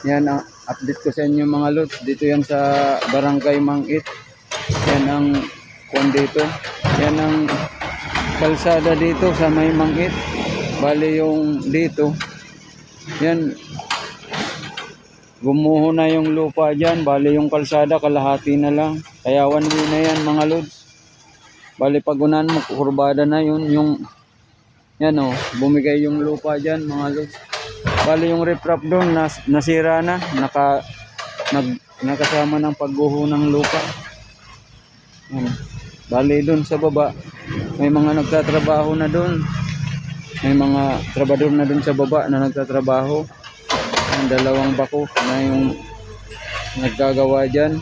Yan ang update ko sa inyo mga lods. Dito yan sa Barangay Mangit. Yan ang kung dito. Yan ang kalsada dito sa may Mangit. Bali yung dito. Yan. Gumuho na yung lupa dyan. Bali yung kalsada kalahati na lang. Kaya one way na yan mga lods. Bali pag unahan mo kurbada na yun. Yung yan o. Bumigay yung lupa dyan mga lods. Bali yung riprap doon nasira na. Nakasama ng pagguho ng lupa. Yan. Bali doon sa baba. May mga nagtatrabaho na doon. May mga trabador na doon sa baba na nagtatrabaho. Ang dalawang bako na yung naggagawa dyan.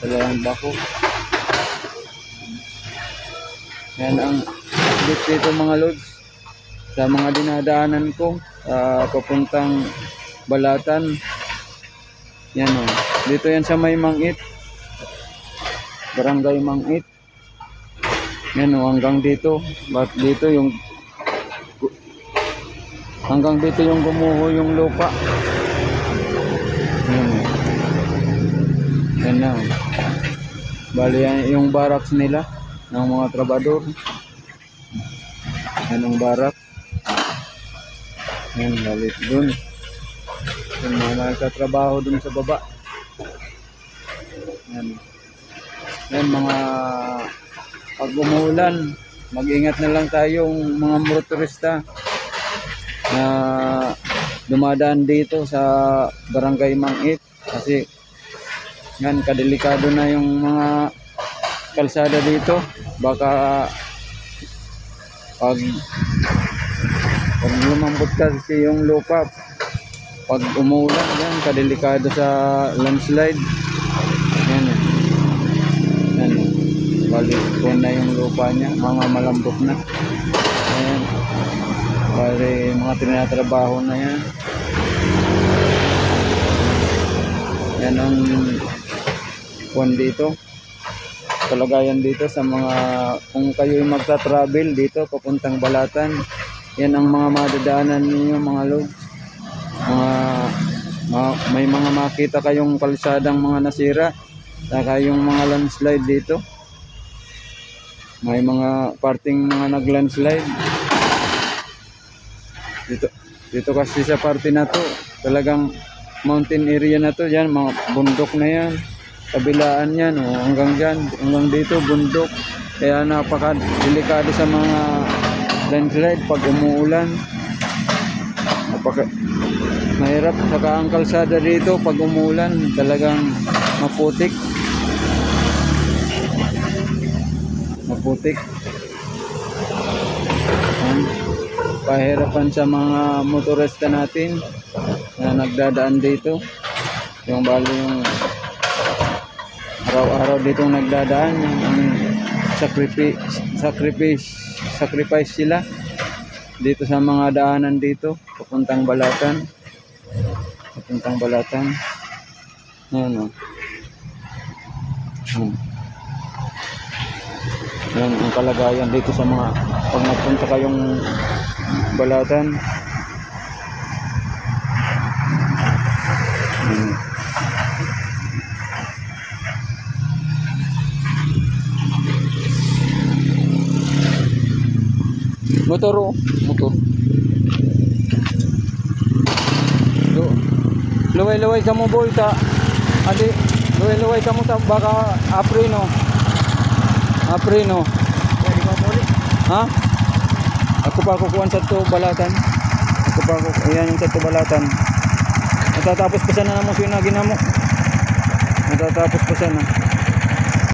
Dalawang bako. Yan ang update dito mga lods. Sa mga dinadaanan ko. Papuntang Balatan. Yan o. Dito yan sa may Mangit. Barangay Mangit. Yan o. Hanggang dito. Ba't dito yung hanggang dito yung gumuho yung lupa. Yan na. Bali yan yung barracks nila ng mga trabador. Yan ang barak. Yan balik dun. Yung mga nagtatrabaho dun sa baba. Yan. Yan mga pag umuulan, mag-ingat na lang tayong mga motorista na dumadaan dito sa Barangay Mangit kasi yan kadelikado na yung mga kalsada dito. Baka pag lumambot kasi yung lupa pag umulan yan kadelikado sa landslide. Yan yan balik ko na yung lupa niya, mga malambot na. Ayan. Bali mga tinatrabaho na yan. Yan ang kung dito kalagayan dito sa mga kung kayo magta-travel dito papuntang Balatan. Yan ang mga madadaanan niyo mga lods. May mga makita kayong kalsadang mga nasira, saka yung mga landslide dito. May mga parting mga nag-landslide. Dito kasi sa parte na to, talagang mountain area na to, yan mga bundok na yan. Kabilaan yan, hanggang dyan, hanggang dito bundok. Kaya napaka-delikado sa mga landslide pag umuulan. Mahirap saka ang kalsada dito pag umuulan, talagang maputik. Pahirapan sa mga motorista natin na nagdadaan dito. Yung bali yung araw-araw ditong nagdadaan, yung sacrifice sila dito sa mga daanan dito papuntang Balatan. Yan o. Yan ang kalagayan dito sa mga pag nagpunta kayong Balatan. Motor. Luway-luway ka mo boy ta. Adi, luway-luway ka mo ta baka Aprino. Pwede ba boli? Ha? Ako pa kukuhan sa to Balatan. Ayan yung sa to Balatan. Natatapos pa sana na mo sinagin na mo. Natatapos pa sana.